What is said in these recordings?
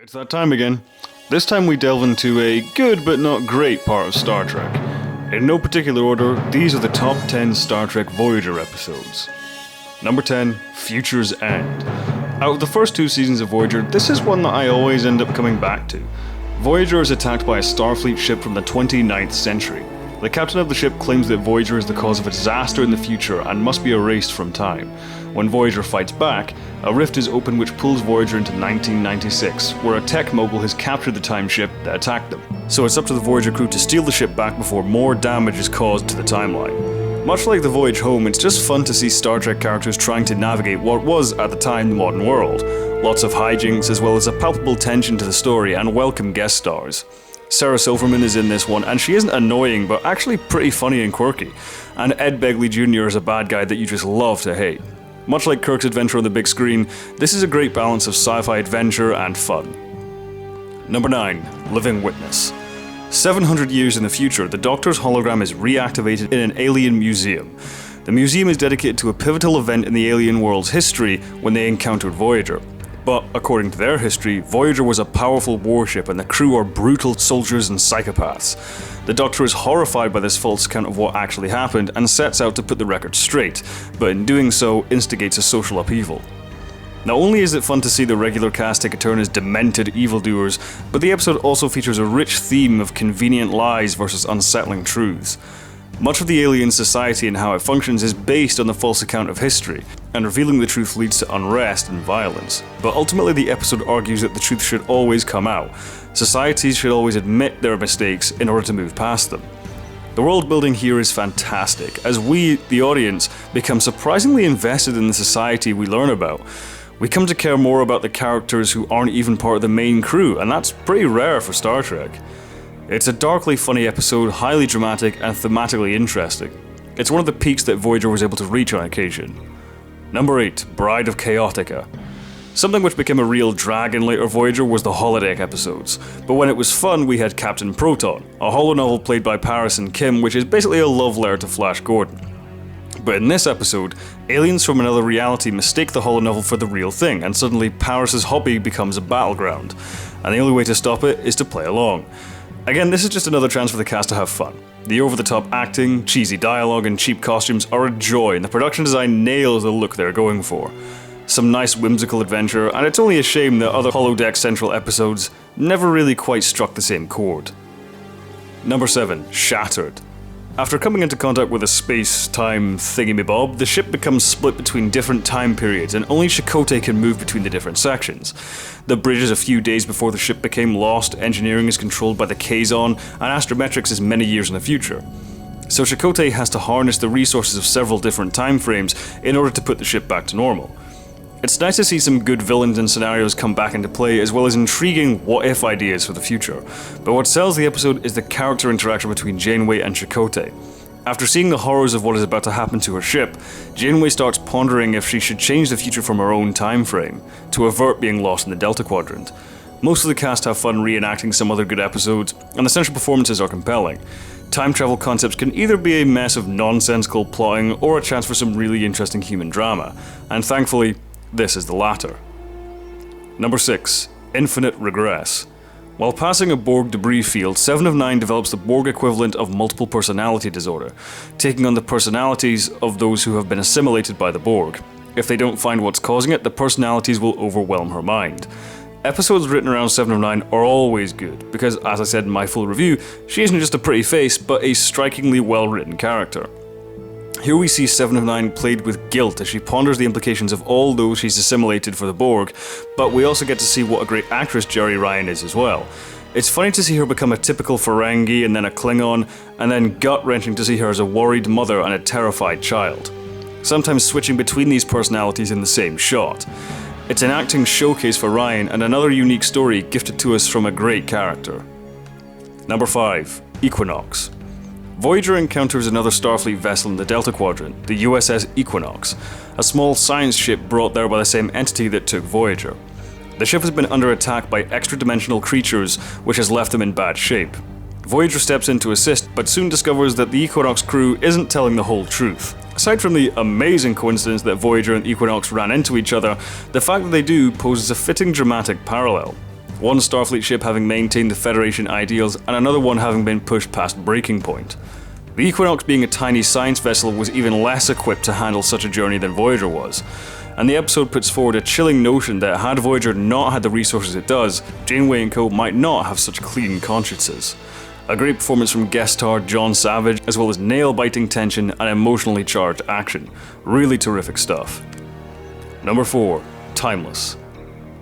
It's that time again. This time we delve into a good but not great part of Star Trek. In no particular order, these are the top 10 Star Trek Voyager episodes. Number 10, Future's End. Out of the first two seasons of Voyager, this is one that I always end up coming back to. Voyager is attacked by a Starfleet ship from the 29th century. The captain of the ship claims that Voyager is the cause of a disaster in the future and must be erased from time. When Voyager fights back, a rift is opened which pulls Voyager into 1996, where a tech mogul has captured the time ship that attacked them. So it's up to the Voyager crew to steal the ship back before more damage is caused to the timeline. Much like the voyage home, it's just fun to see Star Trek characters trying to navigate what was, at the time, the modern world. Lots of hijinks, as well as a palpable tension to the story and welcome guest stars. Sarah Silverman is in this one, and she isn't annoying, but actually pretty funny and quirky. And Ed Begley Jr. is a bad guy that you just love to hate. Much like Kirk's adventure on the big screen, this is a great balance of sci-fi adventure and fun. Number 9, Living Witness. 700 years in the future, the Doctor's hologram is reactivated in an alien museum. The museum is dedicated to a pivotal event in the alien world's history when they encountered Voyager. But, according to their history, Voyager was a powerful warship and the crew are brutal soldiers and psychopaths. The Doctor is horrified by this false account of what actually happened and sets out to put the record straight, but in doing so, instigates a social upheaval. Not only is it fun to see the regular cast take a turn as demented evildoers, but the episode also features a rich theme of convenient lies versus unsettling truths. Much of the alien society and how it functions is based on the false account of history, and revealing the truth leads to unrest and violence. But ultimately the episode argues that the truth should always come out. Societies should always admit their mistakes in order to move past them. The world building here is fantastic, as we, the audience, become surprisingly invested in the society we learn about. We come to care more about the characters who aren't even part of the main crew, and that's pretty rare for Star Trek. It's a darkly funny episode, highly dramatic and thematically interesting. It's one of the peaks that Voyager was able to reach on occasion. Number 8, Bride of CHAOTICA. Something which became a real drag in later Voyager was the holodeck episodes, but when it was fun we had Captain Proton, a holonovel played by Paris and Kim, which is basically a love letter to Flash Gordon. But in this episode, aliens from another reality mistake the holonovel for the real thing, and suddenly Paris's hobby becomes a battleground, and the only way to stop it is to play along. Again, this is just another chance for the cast to have fun. The over-the-top acting, cheesy dialogue, and cheap costumes are a joy, and the production design nails the look they're going for. Some nice whimsical adventure, and it's only a shame that other holodeck central episodes never really quite struck the same chord. Number 7, Shattered. After coming into contact with a space-time thingamabob, the ship becomes split between different time periods, and only Chakotay can move between the different sections. The bridge is a few days before the ship became lost, engineering is controlled by the Kazon, and astrometrics is many years in the future. So Chakotay has to harness the resources of several different time frames in order to put the ship back to normal. It's nice to see some good villains and scenarios come back into play, as well as intriguing what-if ideas for the future. But what sells the episode is the character interaction between Janeway and Chakotay. After seeing the horrors of what is about to happen to her ship, Janeway starts pondering if she should change the future from her own time frame, to avert being lost in the Delta Quadrant. Most of the cast have fun reenacting some other good episodes, and the central performances are compelling. Time travel concepts can either be a mess of nonsensical plotting, or a chance for some really interesting human drama, and thankfully, this is the latter. Number 6, Infinite Regress. While passing a Borg debris field, 7 of 9 develops the Borg equivalent of multiple personality disorder, taking on the personalities of those who have been assimilated by the Borg. If they don't find what's causing it, the personalities will overwhelm her mind. Episodes written around 7 of 9 are always good, because as I said in my full review, she isn't just a pretty face, but a strikingly well-written character. Here we see 7 of 9 played with guilt as she ponders the implications of all those she's assimilated for the Borg, but we also get to see what a great actress Jeri Ryan is as well. It's funny to see her become a typical Ferengi and then a Klingon, and then gut-wrenching to see her as a worried mother and a terrified child. Sometimes switching between these personalities in the same shot. It's an acting showcase for Ryan and another unique story gifted to us from a great character. Number 5, Equinox. Voyager encounters another Starfleet vessel in the Delta Quadrant, the USS EQUINOX, a small science ship brought there by the same entity that took Voyager. The ship has been under attack by extra-dimensional creatures, which has left them in bad shape. Voyager steps in to assist, but soon discovers that the Equinox crew isn't telling the whole truth. Aside from the amazing coincidence that Voyager and Equinox ran into each other, the fact that they do poses a fitting dramatic parallel. one Starfleet ship having maintained the Federation ideals and another one having been pushed past breaking point. The Equinox, being a tiny science vessel, was even less equipped to handle such a journey than Voyager was, and the episode puts forward a chilling notion that had Voyager not had the resources it does, Janeway and co. might not have such clean consciences. A great performance from guest star John Savage, as well as nail-biting tension and emotionally charged action. Really terrific stuff. Number 4. Timeless.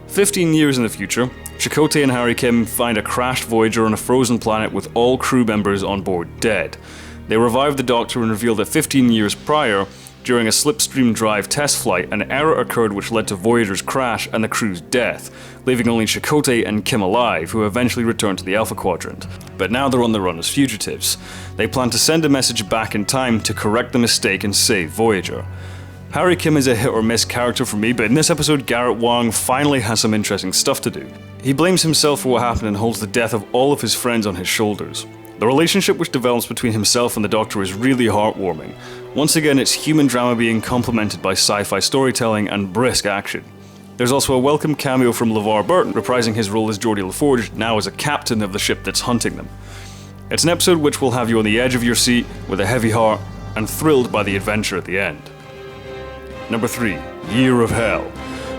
15 years in the future, Chakotay and Harry Kim find a crashed Voyager on a frozen planet with all crew members on board dead. They revive the Doctor and reveal that 15 years prior, during a slipstream drive test flight, an error occurred which led to Voyager's crash and the crew's death, leaving only Chakotay and Kim alive, who eventually returned to the Alpha Quadrant. But now they're on the run as fugitives. They plan to send a message back in time to correct the mistake and save Voyager. Harry Kim is a hit or miss character for me, but in this episode Garrett Wang finally has some interesting stuff to do. He blames himself for what happened and holds the death of all of his friends on his shoulders. The relationship which develops between himself and the Doctor is really heartwarming. Once again, it's human drama being complemented by sci-fi storytelling and brisk action. There's also a welcome cameo from LeVar Burton, reprising his role as Geordie LaForge, now as a captain of the ship that's hunting them. It's an episode which will have you on the edge of your seat, with a heavy heart, and thrilled by the adventure at the end. Number 3. Year of Hell.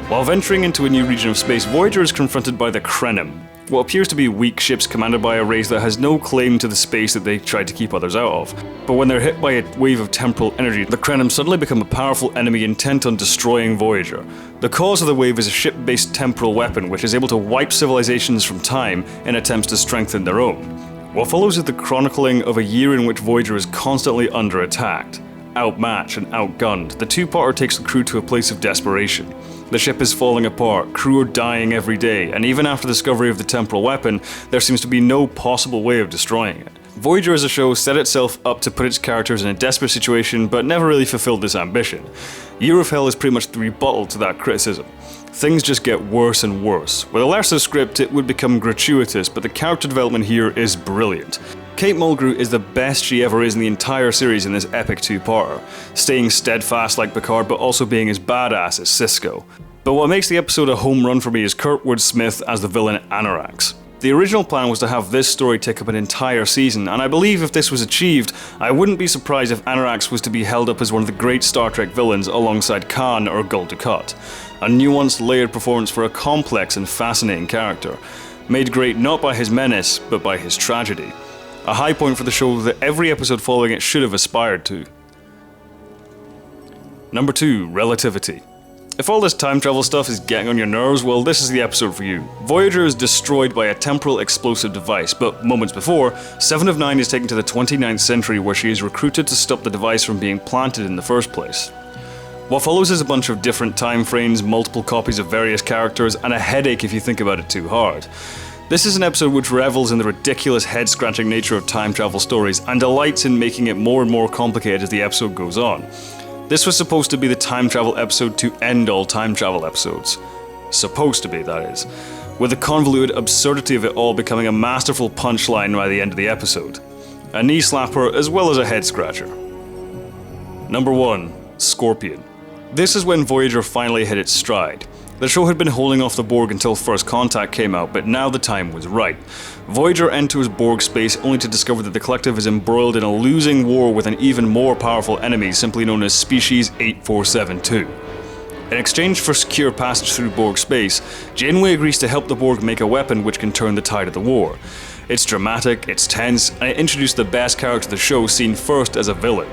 While venturing into a new region of space, Voyager is confronted by the Krenim, what appears to be weak ships commanded by a race that has no claim to the space that they tried to keep others out of. But when they're hit by a wave of temporal energy, the Krenim suddenly become a powerful enemy intent on destroying Voyager. The cause of the wave is a ship-based temporal weapon which is able to wipe civilizations from time in attempts to strengthen their own. What follows is the chronicling of a year in which Voyager is constantly under attack. Outmatched and outgunned, the two-parter takes the crew to a place of desperation. The ship is falling apart, crew are dying every day, and even after the discovery of the temporal weapon, there seems to be no possible way of destroying it. Voyager as a show set itself up to put its characters in a desperate situation, but never really fulfilled this ambition. Year of Hell is pretty much the rebuttal to that criticism. Things just get worse and worse. With a lesser script, it would become gratuitous, but the character development here is brilliant. Kate Mulgrew is the best she ever is in the entire series in this epic two-parter, staying steadfast like Picard but also being as badass as Sisko. But what makes the episode a home run for me is Kurtwood Smith as the villain Anorax. The original plan was to have this story take up an entire season, and I believe if this was achieved, I wouldn't be surprised if Anorax was to be held up as one of the great Star Trek villains alongside Khan or Gul Dukat. A nuanced, layered performance for a complex and fascinating character, made great not by his menace, but by his tragedy. A high point for the show that every episode following it should have aspired to. Number 2. Relativity. If all this time travel stuff is getting on your nerves, well, this is the episode for you. Voyager is destroyed by a temporal explosive device, but moments before, 7 of 9 is taken to the 29th century where she is recruited to stop the device from being planted in the first place. What follows is a bunch of different time frames, multiple copies of various characters, and a headache if you think about it too hard. This is an episode which revels in the ridiculous head-scratching nature of time travel stories and delights in making it more and more complicated as the episode goes on. This was supposed to be the time travel episode to end all time travel episodes. Supposed to be, that is. With the convoluted absurdity of it all becoming a masterful punchline by the end of the episode. A knee slapper as well as a head scratcher. Number 1. Scorpion. This is when Voyager finally hit its stride. The show had been holding off the Borg until First Contact came out, but now the time was right. Voyager enters Borg space only to discover that the collective is embroiled in a losing war with an even more powerful enemy simply known as Species 8472. In exchange for secure passage through Borg space, Janeway agrees to help the Borg make a weapon which can turn the tide of the war. It's dramatic, it's tense, and it introduced the best character of the show seen first as a villain.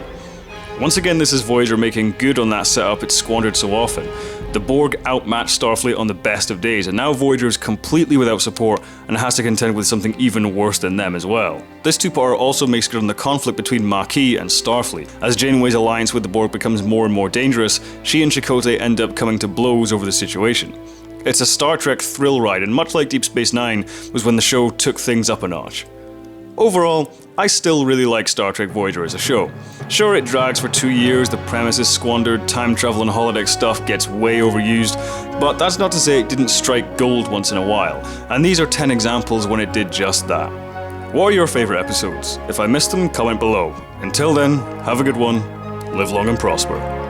Once again, this is Voyager making good on that setup it's squandered so often. The Borg outmatched Starfleet on the best of days, and now Voyager is completely without support and has to contend with something even worse than them as well. This two-parter also makes good on the conflict between Maquis and Starfleet. As Janeway's alliance with the Borg becomes more and more dangerous, she and Chakotay end up coming to blows over the situation. It's a Star Trek thrill ride, and much like Deep Space Nine was when the show took things up a notch. Overall, I still really like Star Trek Voyager as a show. Sure, it drags for 2 years, the premise is squandered, time travel and holodeck stuff gets way overused, but that's not to say it didn't strike gold once in a while, and these are 10 examples when it did just that. What are your favourite episodes? If I missed them, comment below. Until then, have a good one, live long and prosper.